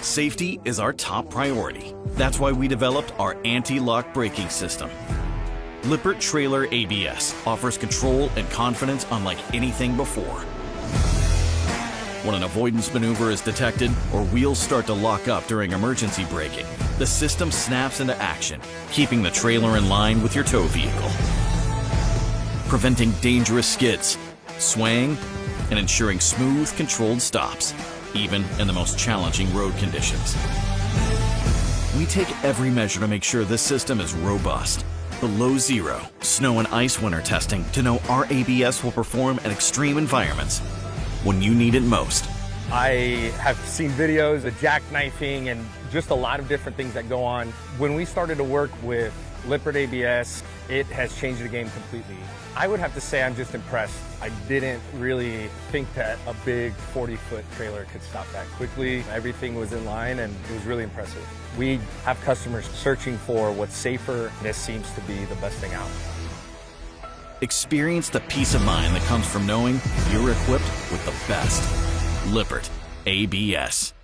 Safety is our top priority. That's why we developed our anti-lock braking system. Lippert Trailer ABS offers control and confidence unlike anything before. When an avoidance maneuver is detected or wheels start to lock up during emergency braking, the system snaps into action, keeping the trailer in line with your tow vehicle, preventing dangerous skids, swaying, and ensuring smooth, controlled stops, even in the most challenging road conditions. We take every measure to make sure this system is robust. Below zero, snow and ice winter testing to know our ABS will perform in extreme environments when you need it most. I have seen videos of jackknifing and just a lot of different things that go on. When we started to work with Lippert ABS, it has changed the game completely. I would have to say I'm just impressed. I didn't really think that a big 40-foot trailer could stop that quickly. Everything was in line and it was really impressive. We have customers searching for what's safer. This seems to be the best thing out. Experience the peace of mind that comes from knowing you're equipped with the best. Lippert ABS.